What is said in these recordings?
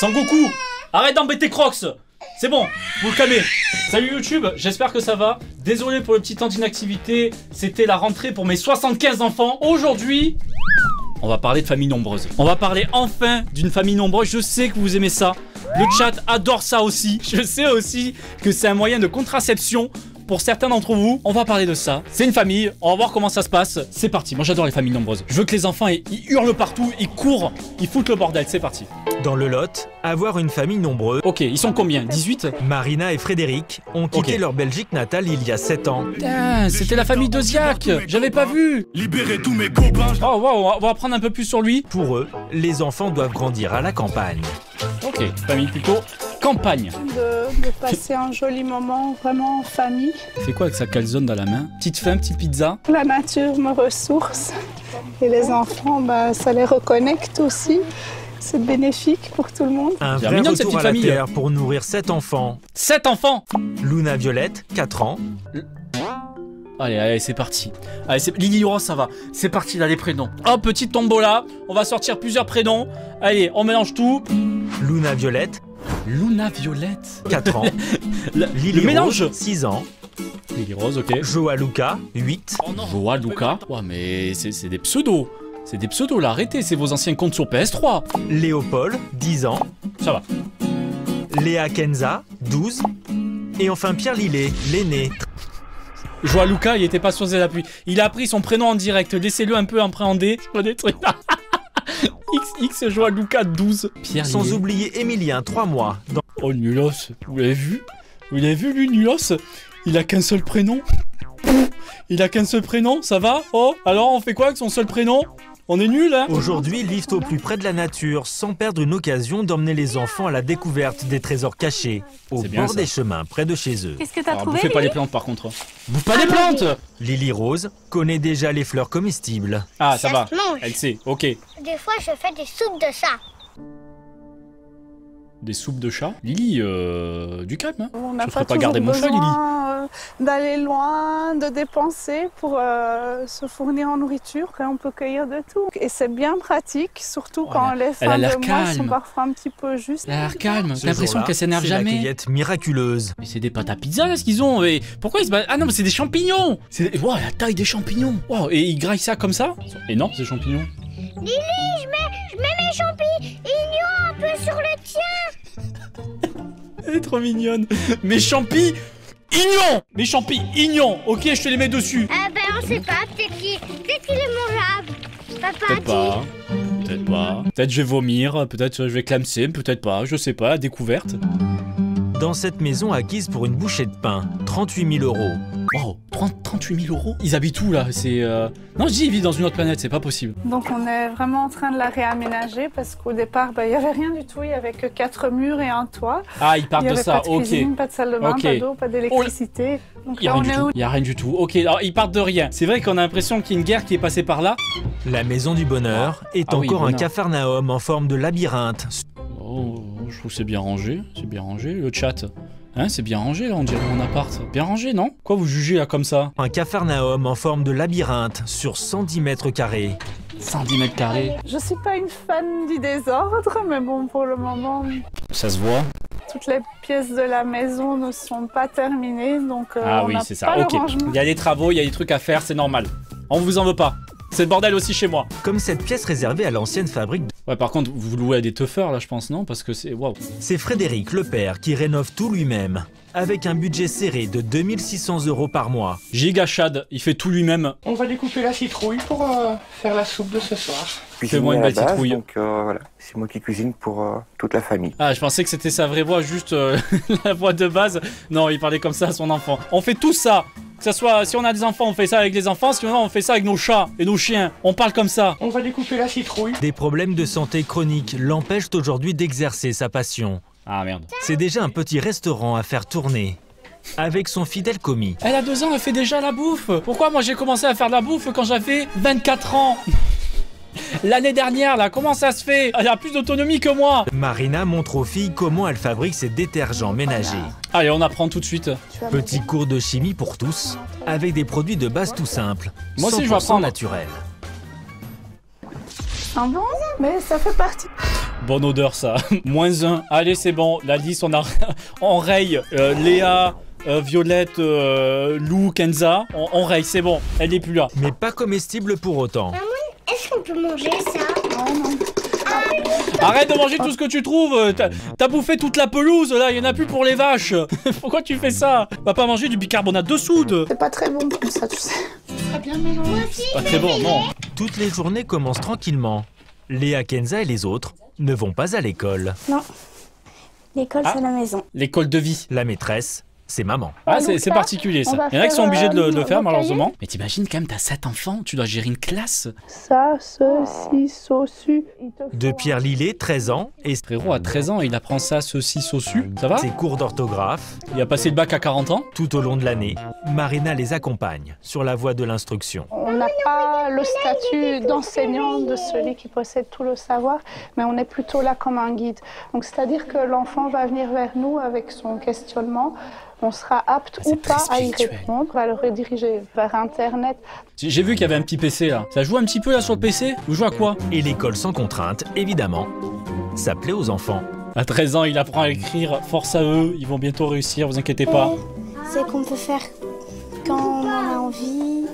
Sangoku, arrête d'embêter Crocs. C'est bon, vous le calmez. Salut YouTube, j'espère que ça va. Désolé pour le petit temps d'inactivité. C'était la rentrée pour mes 75 enfants. Aujourd'hui, on va parler de famille nombreuse. On va parler enfin d'une famille nombreuse. Je sais que vous aimez ça. Le chat adore ça aussi. Je sais aussi que c'est un moyen de contraception pour certains d'entre vous. On va parler de ça. C'est une famille. On va voir comment ça se passe. C'est parti. Moi, j'adore les familles nombreuses. Je veux que les enfants, ils hurlent partout, ils courent, ils foutent le bordel. C'est parti. Dans le Lot, avoir une famille nombreuse. Ok, ils sont combien? 18? Marina et Frédéric ont quitté leur Belgique natale il y a 7 ans. Putain, c'était la famille de Ziak. J'avais pas vu. Libérez tous mes copains. Oh, wow, on va apprendre un peu plus sur lui. Pour eux, les enfants doivent grandir à la campagne. Ok, famille plutôt campagne. De passer un joli moment vraiment en famille. Il fait quoi avec sa calzone dans la main? Petite faim, petite pizza. La nature me ressource et les enfants, bah, ça les reconnecte aussi. C'est bénéfique pour tout le monde. Un C'est vrai mignon, cette retour petite à la famille. terre pour nourrir 7 enfants. 7 enfants. Luna Violette, 4 ans. Allez, allez, c'est parti. Allez, Lily Rose, ça va. C'est parti, là, les prénoms. Hop, petite tombola. On va sortir plusieurs prénoms. Allez, on mélange tout. Luna Violette, Luna Violette. 4 ans. Lily le mélange. Rose, 6 ans. Lily Rose, ok. Joa Luca, 8. Joa Luca. Ouais, mais c'est des pseudos. C'est des pseudos, là. Arrêtez, c'est vos anciens comptes sur PS3. Léopold, 10 ans. Ça va. Léa Kenza, 12. Et enfin Pierre Lillet, l'aîné. Joa Luca, il était pas sur l'appui. Il a appris son prénom en direct. Laissez-le un peu appréhender. Je vois des trucs. XX Joa Luca 12. Pierre Sans Lillet. oublier Emilien, 3 mois. Dans Oh, Nulos, vous l'avez vu? Vous l'avez vu, lui, Nulos? Il a qu'un seul prénom. Il a qu'un seul prénom, ça va? Oh, alors on fait quoi avec son seul prénom? On est nul, hein? Aujourd'hui, ils vivent au plus près de la nature, sans perdre une occasion d'emmener les enfants à la découverte des trésors cachés, au C'est bien, bord ça. des chemins, près de chez eux. Qu'est-ce que t'as Alors, trouvé, bouffez pas Lily les plantes, par contre. Bouffe pas les plantes! Lily Rose connaît déjà les fleurs comestibles. Ah, ça va. se mange. Elle sait, ok. Des fois, je fais des soupes de chat. Des soupes de chat. Lily, du calme, hein? On n'a Je pas ferais pas toujours garder mon chat, Lily. besoin d'aller loin, de dépenser pour se fournir en nourriture. Après, on peut cueillir de tout. Et c'est bien pratique, surtout Oh, quand les elle a fins l'air de mois calme. sont parfois un petit peu justes. Elle a l'air calme. Ce T'as l'impression jour-là, qu'elle s'énerve c'est la jamais. cueillette miraculeuse. Mais c'est des pâtes à pizza, là, ce qu'ils ont. Et pourquoi ils se battent? Ah non, mais c'est des champignons! Wow, la taille des champignons! Wow, et ils graillent ça comme ça? C'est énorme, ces champignons. Lily, je mets mes champignons un peu sur le tien. Elle est trop mignonne. Mes champignons! Mes champignons! Ok, je te les mets dessus. Ben, on sait pas. Peut-être qu'il est mangeable. Papa Peut-être dit. pas. Peut-être pas. Peut-être je vais vomir, peut-être je vais clamser, peut-être pas, je sais pas, découverte. Dans cette maison acquise pour une bouchée de pain, 38 000 €. Wow, 38 000 €? Ils habitent où là? C'est Non, je dis ils vivent dans une autre planète, c'est pas possible. Donc on est vraiment en train de la réaménager parce qu'au départ, bah, il n'y avait rien du tout. Il n'y avait que 4 murs et un toit. Ah, ils partent Il n'y de avait ça, pas de ok. cuisine, pas de salle de bain, Ok. pas d'eau, pas d'électricité. Donc Il y a là, rien on du est tout. où? Il y a rien du tout. Ok, alors ils partent de rien. C'est vrai qu'on a l'impression qu'il y a une guerre qui est passée par là. La maison du bonheur est Ah oui, encore un bonheur. capharnaüm en forme de labyrinthe. Oh, je trouve que c'est bien rangé. C'est bien rangé, le chat. Hein, c'est bien rangé là, on dirait mon appart. Bien rangé, non? Quoi vous jugez là comme ça? Un capharnaüm en forme de labyrinthe sur 110 mètres carrés. 110 mètres carrés. Je suis pas une fan du désordre, mais bon, pour le moment, Ça se voit. toutes les pièces de la maison ne sont pas terminées, donc Ah on oui, n'a c'est ça. pas le Ok. rangement. Il y a des travaux, il y a des trucs à faire, c'est normal. On vous en veut pas. C'est le bordel aussi chez moi. Comme cette pièce réservée à l'ancienne fabrique. Ouais, par contre, vous louez à des teufeurs là, je pense, non? Parce que c'est. Waouh. C'est Frédéric, le père, qui rénove tout lui-même. Avec un budget serré de 2600 € par mois. Giga Chad, il fait tout lui-même. On va découper la citrouille pour faire la soupe de ce soir. Fais-moi une à la belle base, citrouille. Donc voilà, c'est moi qui cuisine pour toute la famille. Ah, je pensais que c'était sa vraie voix, juste la voix de base. Non, il parlait comme ça à son enfant. On fait tout ça. Que ça soit, si on a des enfants, on fait ça avec les enfants. Si on fait ça avec nos chats et nos chiens. On parle comme ça. On va découper la citrouille. Des problèmes de santé chroniques l'empêchent aujourd'hui d'exercer sa passion. Ah merde. C'est déjà un petit restaurant à faire tourner. Avec son fidèle commis. Elle a 2 ans, elle fait déjà la bouffe. Pourquoi moi j'ai commencé à faire de la bouffe quand j'avais 24 ans? L'année dernière là, comment ça se fait? Elle a plus d'autonomie que moi. Marina montre aux filles comment elle fabrique ses détergents ménagers. Allez, on apprend tout de suite. Petit cours de chimie pour tous, avec des produits de base tout simples. Moi aussi, je vais 100% apprendre. naturels. Ah bon? Mais ça fait partie. Bonne odeur ça. -1. Allez c'est bon, la liste on raye Léa, Violette, Lou, Kenza. On raye, c'est bon, elle est plus là. Mais pas comestible pour autant. Est-ce qu'on peut manger ça? Oh non. Arrête de manger tout ce que tu trouves. T'as bouffé toute la pelouse là, il y en a plus pour les vaches. Pourquoi tu fais ça? Va pas manger du bicarbonate de soude. C'est pas très bon comme ça, tu sais. Très bien mélangé. Pas très bon, non. Toutes les journées commencent tranquillement. Léa, Kenza et les autres ne vont pas à l'école. Non. L'école, Ah. c'est la maison. L'école de vie. La maîtresse, c'est maman. Ah, donc c'est là, particulier on ça. va Il y en a qui sont faire, obligés de le faire vos malheureusement. Mais t'imagines quand même, t'as 7 enfants, tu dois gérer une classe. Ça, ceci, saucu. De Pierre Lillet, 13 ans, et Frérot, à 13 ans, il apprend ça, ceci, saucu. Ça va? ses cours d'orthographe. Il a passé le bac à 40 ans. Tout au long de l'année, Marina les accompagne sur la voie de l'instruction. On n'a pas le statut d'enseignant de celui qui possède tout le savoir, mais on est plutôt là comme un guide. Donc c'est-à-dire que l'enfant va venir vers nous avec son questionnement. On sera apte c'est ou très pas à y spirituel. répondre. On va le rediriger vers Internet. J'ai vu qu'il y avait un petit PC là. Ça joue un petit peu là sur le PC? Vous jouez à quoi? Et l'école sans contrainte, évidemment, ça plaît aux enfants. À 13 ans, il apprend à écrire. Force à eux, ils vont bientôt réussir, vous inquiétez pas. C'est qu'on peut faire quand on en a envie,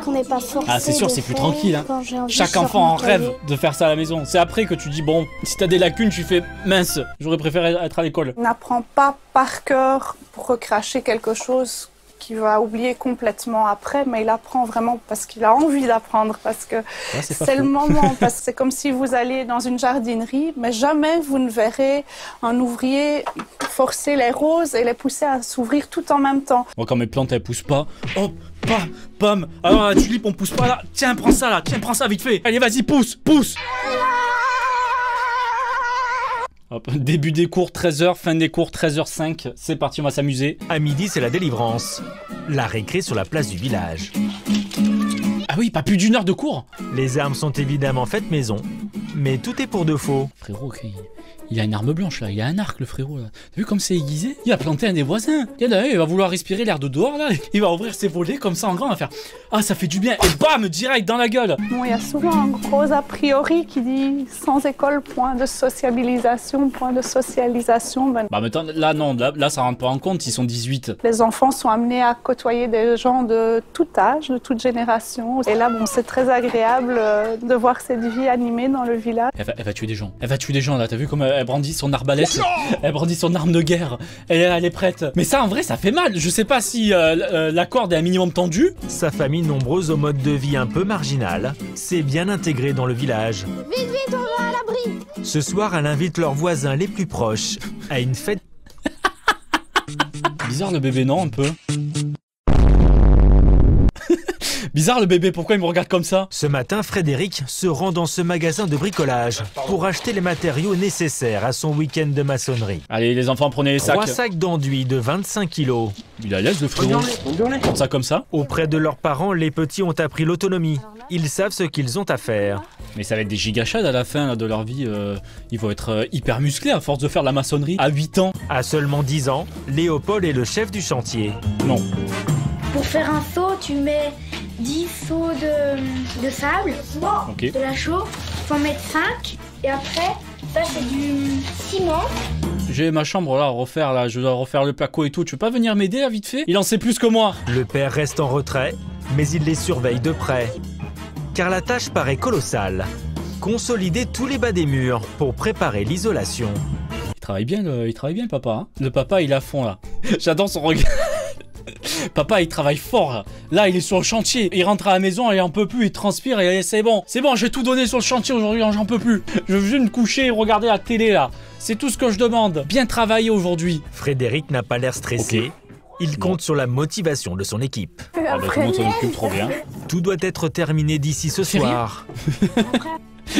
qu'on n'est pas forcé. Ah, c'est sûr, de c'est plus faire tranquille, hein. quand j'ai envie Chaque sur enfant mon en rêve cahier. de faire ça à la maison. C'est après que tu dis, bon, si t'as des lacunes, tu fais mince, j'aurais préféré être à l'école. On n'apprend pas par cœur pour recracher quelque chose qu'il va oublier complètement après, mais il apprend vraiment parce qu'il a envie d'apprendre, parce que Ouais, c'est pas c'est le faux. moment, parce que c'est comme si vous alliez dans une jardinerie, mais jamais vous ne verrez un ouvrier forcer les roses et les pousser à s'ouvrir tout en même temps. Moi, quand mes plantes elles poussent pas, hop, pam, pam. Alors la tulipe, on pousse pas là. Tiens, prends ça là, tiens, prends ça vite fait. Allez, vas-y, pousse, pousse. Hop, début des cours 13h, fin des cours 13h05. C'est parti, on va s'amuser. À midi, c'est la délivrance. La récré sur la place du village. Ah oui, pas plus d'1 heure de cours. Les armes sont évidemment faites maison, mais tout est pour de faux. Frérot, ok, il a une arme blanche là, il a un arc le frérot là. T'as vu comme c'est aiguisé? Il a planté un des voisins. Il va vouloir respirer l'air de dehors là. Il va ouvrir ses volets comme ça en grand, il va faire ah ça fait du bien et bam direct dans la gueule. Bon, il y a souvent un gros a priori qui dit sans école, point de sociabilisation, point de socialisation. Ben, Bah maintenant là non, là ça rentre pas en compte, ils sont 18. les enfants sont amenés à côtoyer des gens de tout âge, de toute génération. Et là, bon, c'est très agréable de voir cette vie animée dans le village. Elle va tuer des gens. Elle va tuer des gens là, t'as vu comme elle brandit son arbalète? Elle brandit son arme de guerre. Elle est prête. Mais ça en vrai ça fait mal. Je sais pas si la corde est un minimum tendue. Sa famille nombreuse au mode de vie un peu marginal s'est bien intégrée dans le village. Vite, on va à l'abri. Ce soir, elle invite leurs voisins les plus proches à une fête. Bizarre le bébé non un peu. Bizarre le bébé, pourquoi il me regarde comme ça? Ce matin, Frédéric se rend dans ce magasin de bricolage pour acheter les matériaux nécessaires à son week-end de maçonnerie. Allez les enfants prenez les sacs. 3 sacs d'enduit de 25 kilos. Il a l'aise le frérot. Prends ça comme ça. Auprès de leurs parents, les petits ont appris l'autonomie. Ils savent ce qu'ils ont à faire. Mais ça va être des gigachades à la fin là, de leur vie. Ils vont être hyper musclés à force de faire de la maçonnerie. À 8 ans. À seulement 10 ans, Léopold est le chef du chantier. Non. Pour faire un seau, tu mets 10 seaux de sable, Ok. de la chaux, faut en mettre 5. Et après, ça c'est du ciment. J'ai ma chambre là à refaire là. Je dois refaire le placo et tout. Tu veux pas venir m'aider là vite fait? Il en sait plus que moi. Le père reste en retrait, mais il les surveille de près. Car la tâche paraît colossale. Consolider tous les bas des murs pour préparer l'isolation. Il travaille bien le papa. Hein. Le papa il est à fond là. J'adore son regard. Papa il travaille fort là. Là il est sur le chantier. Il rentre à la maison et il en peut plus. Il transpire et c'est bon. C'est bon, j'ai tout donné sur le chantier aujourd'hui. J'en peux plus. Je veux juste me coucher et regarder la télé là. C'est tout ce que je demande. Bien travailler aujourd'hui. Frédéric n'a pas l'air stressé. Ok. Il compte sur la motivation de son équipe. Ah bah tout le monde s'en occupe trop bien. Tout doit être terminé d'ici ce Fais rien. soir.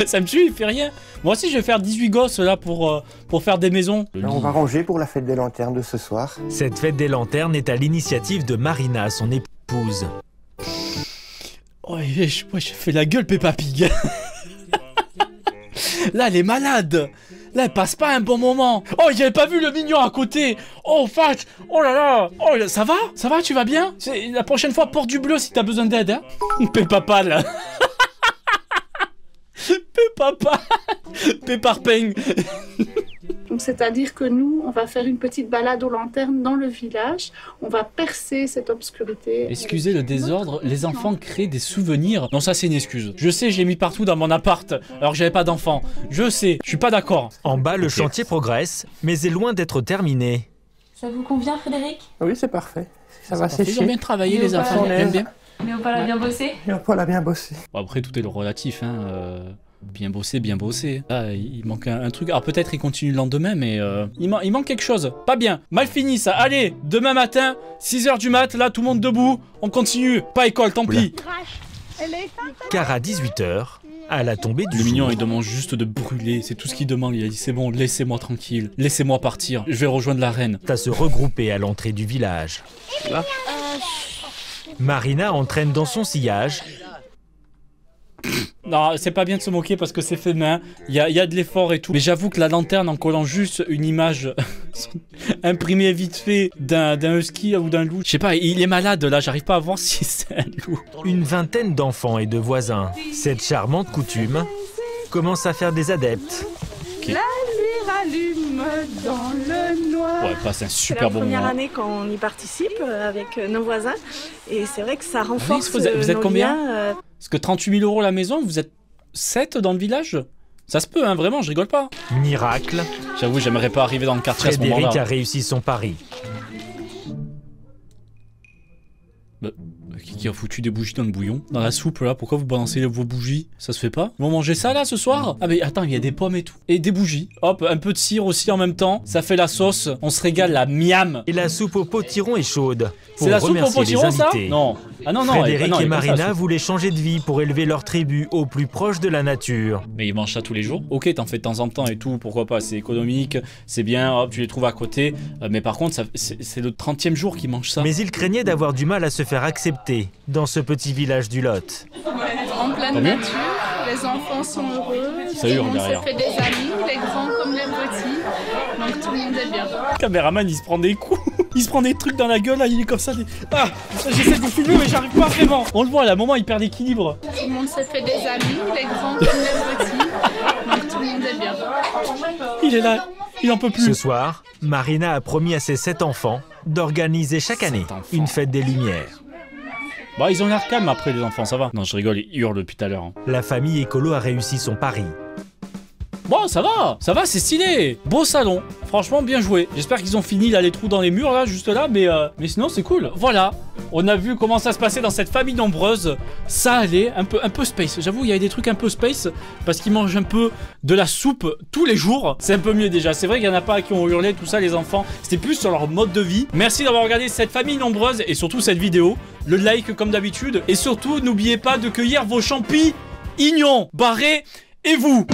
Ça me tue, il fait rien. Moi aussi je vais faire 18 gosses là pour faire des maisons. On va ranger pour la fête des lanternes de ce soir. Cette fête des lanternes est à l'initiative de Marina, son épouse. Oh, j'ai fait la gueule Peppa Pig. Là elle est malade. Là elle passe pas un bon moment. Oh j'avais pas vu le mignon à côté. Oh vache. Oh là là. Oh là, ça va? Ça va, tu vas bien? La prochaine fois porte du bleu si t'as besoin d'aide hein. Peppa Pal. Papa. Péparpeng. Donc c'est-à-dire que nous, on va faire une petite balade aux lanternes dans le village. On va percer cette obscurité. Excusez le désordre, les enfants créent des souvenirs. Non, ça c'est une excuse. Je sais, je l'ai mis partout dans mon appart, alors que j'avais pas d'enfants. Je sais, je suis pas d'accord. En bas, le chantier progresse, mais est loin d'être terminé. Ça vous convient, Frédéric? Oui, c'est parfait. Ça va Ils ont sécher. bien travaillé les enfants, j'aime bien. Léopold a bien bossé? Léopold a bien bossé. Bon, après, tout est relatif, hein. Bien bossé, bien bossé. Là, il manque un truc. Alors peut-être il continue le lendemain, mais il manque quelque chose. Pas bien. Mal fini ça. Allez, demain matin, 6h du mat, là, tout le monde debout. On continue. Pas école, tant pis. Car à 18h, à la tombée du Le jour, mignon, il demande juste de brûler. C'est tout ce qu'il demande. Il a dit, c'est bon, laissez-moi tranquille. Laissez-moi partir. Je vais rejoindre la reine. à se regrouper à l'entrée du village. Marina entraîne dans son sillage Non, c'est pas bien de se moquer parce que c'est fait main. Il y a de l'effort et tout. Mais j'avoue que la lanterne, en collant juste une image imprimée vite fait d'un husky ou d'un loup. Je sais pas, il est malade là. J'arrive pas à voir si c'est un loup. une vingtaine d'enfants et de voisins. Cette charmante coutume commence à faire des adeptes. La lumière allume dans le noir. Ouais, passe un C'est super la bon première moment. année qu'on y participe avec nos voisins et c'est vrai que ça renforce vous êtes nos combien liens, Parce que 38 000 € la maison, vous êtes 7 dans le village? Ça se peut, hein, vraiment, je rigole pas. Miracle, J'avoue, j'aimerais pas arriver dans le quartier à ce Frédéric moment-là. a réussi son pari. Qui a foutu des bougies dans le bouillon? Dans la soupe là, pourquoi vous balancez vos bougies? Ça se fait pas? Ils vont manger ça là ce soir? Ah mais attends, il y a des pommes et tout. Et des bougies. Hop, un peu de cire aussi en même temps. Ça fait la sauce. On se régale, la miam. Et la soupe au potiron est chaude. Pour C'est la soupe au remercier les potiron ça? invités. Non. Ah non, non. Frédéric non, et il y a pas ça, Marina la soupe. voulaient changer de vie pour élever leur tribu au plus proche de la nature. Mais ils mangent ça tous les jours. Ok, t'en fais de temps en temps et tout, pourquoi pas, c'est économique, c'est bien, hop, tu les trouves à côté. Mais par contre, c'est le 30e jour qu'ils mangent ça. Mais ils craignaient d'avoir du mal à se faire accepter dans ce petit village du Lot. En pleine Pas bien nature, les enfants sont heureux. Ça Tout le hurle monde derrière. se fait des amis, les grands comme les petits. Donc tout le monde est bien. Le caméraman, il se prend des coups. Il se prend des trucs dans la gueule, là, il est comme ça. Ah, j'essaie de vous filmer, mais j'arrive pas vraiment. On le voit, là, à un moment, il perd l'équilibre. Tout le monde se fait des amis, les grands comme les petits. Donc tout le monde est bien. Il est là, il en peut Ce plus. soir, Marina a promis à ses 7 enfants d'organiser chaque année 7 enfants. une fête des Lumières. Bah, ils ont l'air calmes après, les enfants, ça va. Non, je rigole, ils hurlent depuis tout à l'heure. Hein. La famille écolo a réussi son pari. Bon, ça va, c'est stylé. Beau salon, franchement bien joué. J'espère qu'ils ont fini là les trous dans les murs là, juste là, mais sinon c'est cool. Voilà, on a vu comment ça se passait dans cette famille nombreuse. Ça allait, un peu space. J'avoue, il y avait des trucs un peu space parce qu'ils mangent un peu de la soupe tous les jours. C'est un peu mieux déjà. C'est vrai qu'il y en a pas qui ont hurlé tout ça, les enfants. C'était plus sur leur mode de vie. Merci d'avoir regardé cette famille nombreuse et surtout cette vidéo. Le like comme d'habitude et surtout n'oubliez pas de cueillir vos champignons. Barrez et vous.